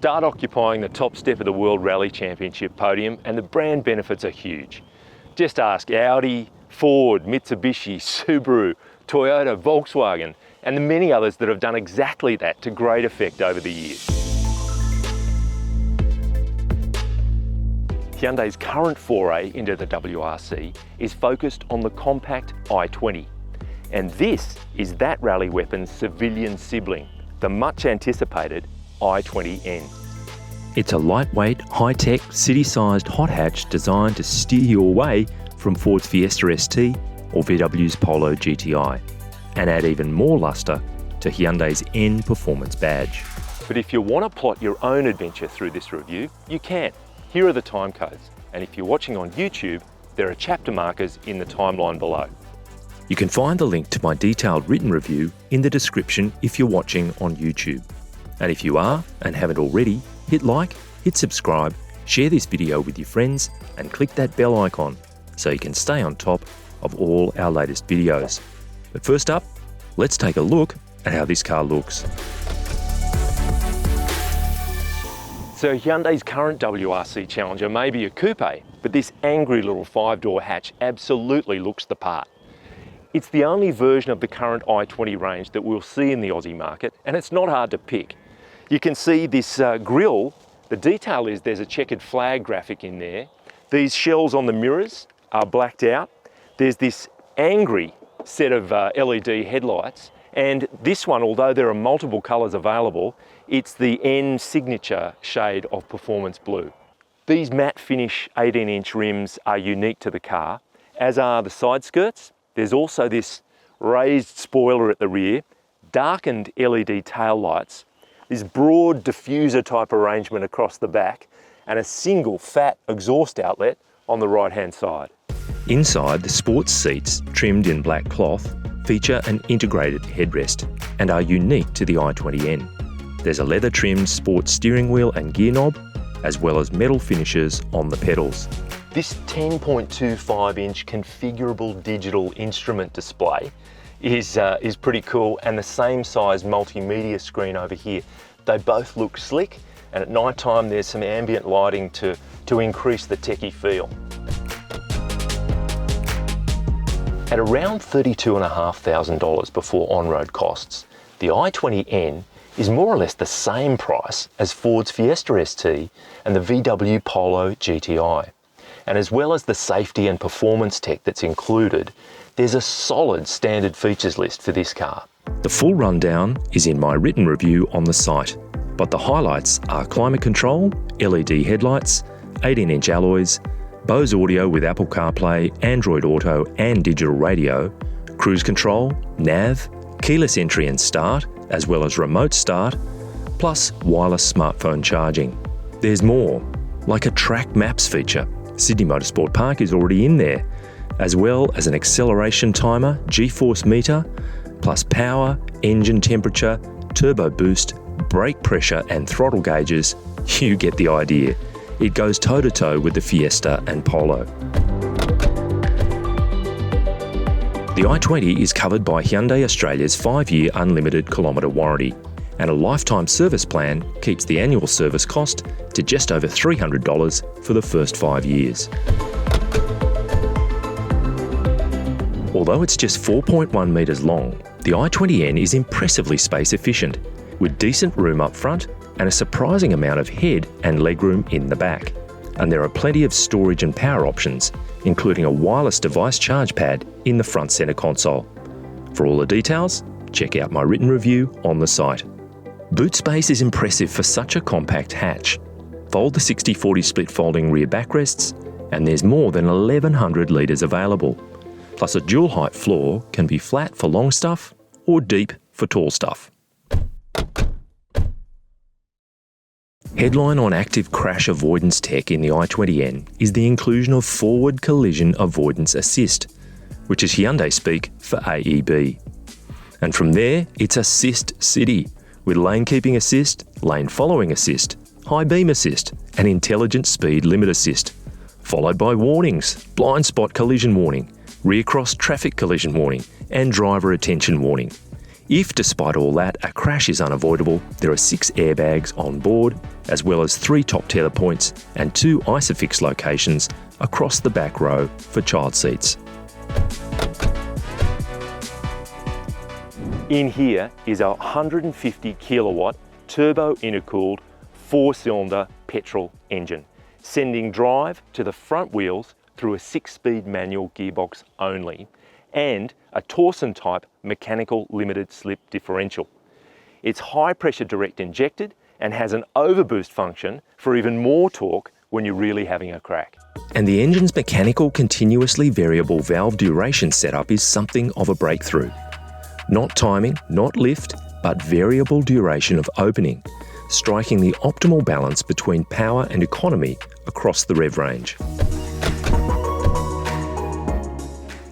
Start occupying the top step of the World Rally Championship podium, and the brand benefits are huge. Just ask Audi, Ford, Mitsubishi, Subaru, Toyota, Volkswagen, and the many others that have done exactly that to great effect over the years. Hyundai's current foray into the WRC is focused on the compact i20. And this is that rally weapon's civilian sibling, the much anticipated i20N. It's a lightweight, high-tech, city-sized hot hatch designed to steer you away from Ford's Fiesta ST or VW's Polo GTI, and add even more luster to Hyundai's N Performance badge. But if you want to plot your own adventure through this review, you can. Here are the time codes, and if you're watching on YouTube, there are chapter markers in the timeline below. You can find the link to my detailed written review in the description if you're watching on YouTube. And if you are and haven't already, hit like, hit subscribe, share this video with your friends, and click that bell icon so you can stay on top of all our latest videos. But first up, let's take a look at how this car looks. So Hyundai's current WRC Challenger may be a coupe, but this angry little 5-door hatch absolutely looks the part. It's the only version of the current i20 range that we'll see in the Aussie market, and it's not hard to pick. You can see this grille. The detail is there's a checkered flag graphic in there. These shells on the mirrors are blacked out. There's this angry set of LED headlights, and this one, although there are multiple colours available, it's the N signature shade of performance blue. These matte finish 18-inch rims are unique to the car, as are the side skirts. There's also this raised spoiler at the rear, darkened LED tail lights, this broad diffuser type arrangement across the back, and a single fat exhaust outlet on the right-hand side. Inside, the sports seats, trimmed in black cloth, feature an integrated headrest and are unique to the i20N. There's a leather-trimmed sports steering wheel and gear knob, as well as metal finishes on the pedals. This 10.25-inch configurable digital instrument display is pretty cool, and the same size multimedia screen over here. They both look slick, and at night time there's some ambient lighting to increase the techie feel. At around $32,500 before on-road costs, the i20N is more or less the same price as Ford's Fiesta ST and the VW Polo GTI. And as well as the safety and performance tech that's included, there's a solid standard features list for this car. The full rundown is in my written review on the site, but the highlights are climate control, LED headlights, 18-inch alloys, Bose audio with Apple CarPlay, Android Auto and digital radio, cruise control, nav, keyless entry and start, as well as remote start, plus wireless smartphone charging. There's more, like a track maps feature. Sydney Motorsport Park is already in there, as well as an acceleration timer, G-force meter, plus power, engine temperature, turbo boost, brake pressure and throttle gauges. You get the idea. It goes toe-to-toe with the Fiesta and Polo. The i20 is covered by Hyundai Australia's 5-year unlimited kilometre warranty, and a lifetime service plan keeps the annual service cost to just over $300 for the first 5 years. Although it's just 4.1 metres long, the i20N is impressively space efficient, with decent room up front and a surprising amount of head and legroom in the back. And there are plenty of storage and power options, including a wireless device charge pad in the front centre console. For all the details, check out my written review on the site. Boot space is impressive for such a compact hatch. Fold the 60/40 split folding rear backrests, and there's more than 1,100 litres available. Plus a dual height floor can be flat for long stuff or deep for tall stuff. Headline on active crash avoidance tech in the i20N is the inclusion of Forward Collision Avoidance Assist, which is Hyundai speak for AEB. And from there, it's Assist City, with lane keeping assist, lane following assist, high beam assist, and intelligent speed limit assist, followed by warnings, blind spot collision warning, rear cross traffic collision warning, and driver attention warning. If, despite all that, a crash is unavoidable, there are 6 airbags on board, as well as 3 top tether points and 2 ISOFIX locations across the back row for child seats. In here is a 150 kilowatt turbo intercooled 4-cylinder petrol engine, sending drive to the front wheels through a 6-speed manual gearbox only, and a Torsen type mechanical limited slip differential. It's high pressure direct injected and has an overboost function for even more torque when you're really having a crack. And the engine's mechanical continuously variable valve duration setup is something of a breakthrough. Not timing, not lift, but variable duration of opening, striking the optimal balance between power and economy across the rev range.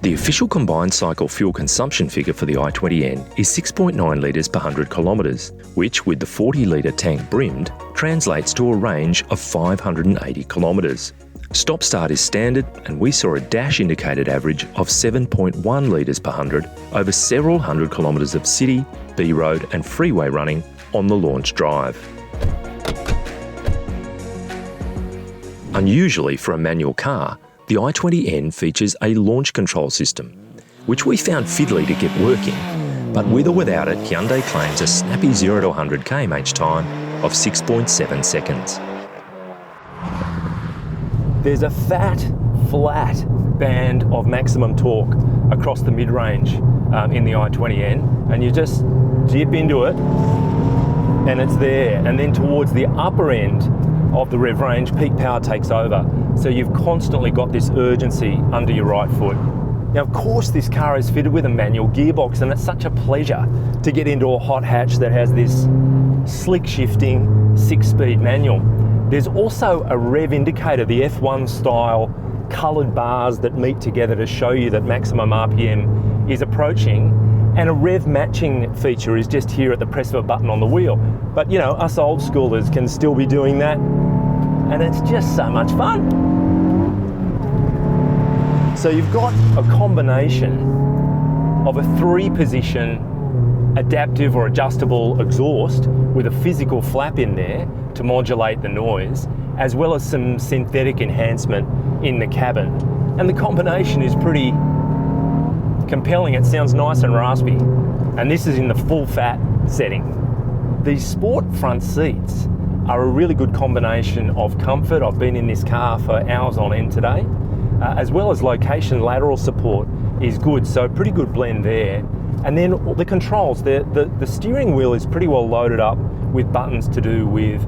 The official combined cycle fuel consumption figure for the i20N is 6.9 litres per 100 kilometres, which, with the 40 litre tank brimmed, translates to a range of 580 kilometres. Stop-start is standard, and we saw a dash indicated average of 7.1 litres per 100 over several hundred kilometres of city, B-road and freeway running on the launch drive. Unusually for a manual car, the i20N features a launch control system, which we found fiddly to get working, but with or without it, Hyundai claims a snappy 0 to 100 km/h time of 6.7 seconds. There's a fat, flat band of maximum torque across the mid-range in the i20N, and you just dip into it and it's there. And then towards the upper end of the rev range, peak power takes over. So you've constantly got this urgency under your right foot. Now, of course, this car is fitted with a manual gearbox, and it's such a pleasure to get into a hot hatch that has this slick shifting 6-speed manual. There's also a rev indicator, the F1 style coloured bars that meet together to show you that maximum RPM is approaching, and a rev matching feature is just here at the press of a button on the wheel. But you know, us old schoolers can still be doing that, and it's just so much fun. So you've got a combination of a 3-position adaptive or adjustable exhaust with a physical flap in there to modulate the noise, as well as some synthetic enhancement in the cabin. And the combination is pretty compelling. It sounds nice and raspy. And this is in the full fat setting. These sport front seats are a really good combination of comfort. I've been in this car for hours on end today, as well as location. Lateral support is good, so pretty good blend there. And then the controls, the steering wheel is pretty well loaded up with buttons to do with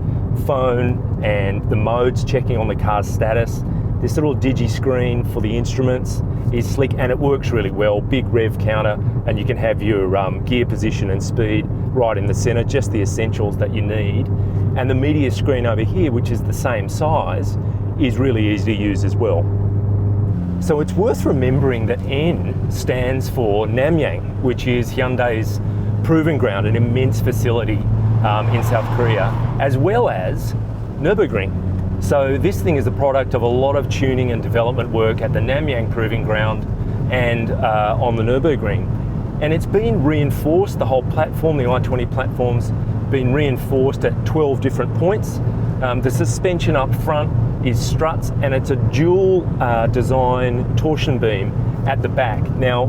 phone and the modes, checking on the car's status. This little digi screen for the instruments is slick, and it works really well. Big rev counter, and you can have your gear position and speed right in the center, just the essentials that you need. And the media screen over here, which is the same size, is really easy to use as well. So it's worth remembering that N stands for Namyang, which is Hyundai's proving ground, an immense facility in South Korea, as well as Nürburgring. So this thing is the product of a lot of tuning and development work at the Namyang Proving Ground and on the Nürburgring. And it's been reinforced, the whole platform, the i20 platform's been reinforced at 12 different points. The suspension up front is struts, and it's a dual design torsion beam at the back. Now,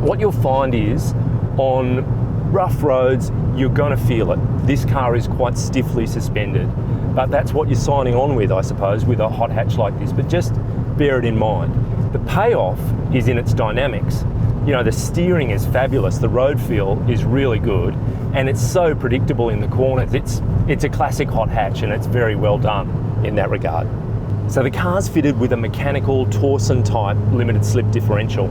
what you'll find is on rough roads, you're gonna feel it. This car is quite stiffly suspended, but that's what you're signing on with, I suppose, with a hot hatch like this, but just bear it in mind. The payoff is in its dynamics. You know, the steering is fabulous, the road feel is really good, and it's so predictable in the corners. It's a classic hot hatch, and it's very well done in that regard. So the car's fitted with a mechanical Torsen type limited slip differential,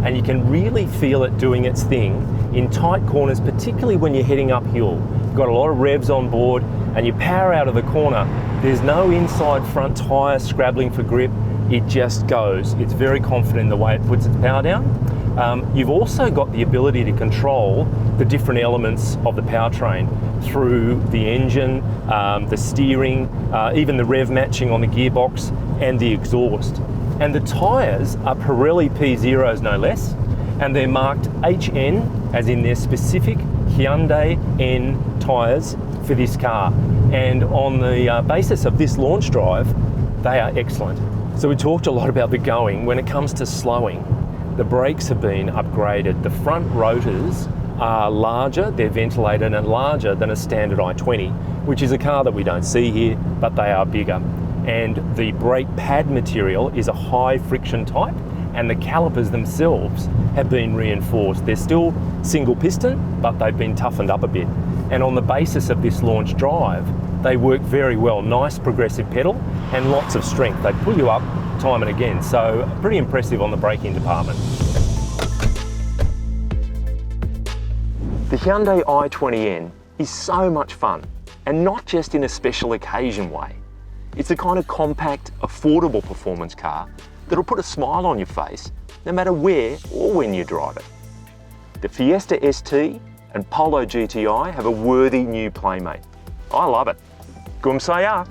and you can really feel it doing its thing in tight corners, particularly when you're heading uphill. You've got a lot of revs on board, and you power out of the corner. There's no inside front tyre scrabbling for grip. It just goes. It's very confident in the way it puts its power down. You've also got the ability to control the different elements of the powertrain through the engine, the steering, even the rev matching on the gearbox, and the exhaust. And the tyres are Pirelli P0s, no less, and they're marked HN, as in their specific Hyundai N tyres for this car. And on the basis of this launch drive, they are excellent. So we talked a lot about the going. When it comes to slowing, the brakes have been upgraded. The front rotors are larger, they're ventilated and larger than a standard i20, which is a car that we don't see here, but they are bigger. And the brake pad material is a high friction type, and the calipers themselves have been reinforced. They're still single piston, but they've been toughened up a bit. And on the basis of this launch drive, they work very well. Nice progressive pedal and lots of strength. They pull you up time and again, so pretty impressive on the braking department. The Hyundai i20N is so much fun, and not just in a special occasion way. It's the kind of compact, affordable performance car that'll put a smile on your face no matter where or when you drive it. The Fiesta ST and Polo GTI have a worthy new playmate. I love it. Kum saya.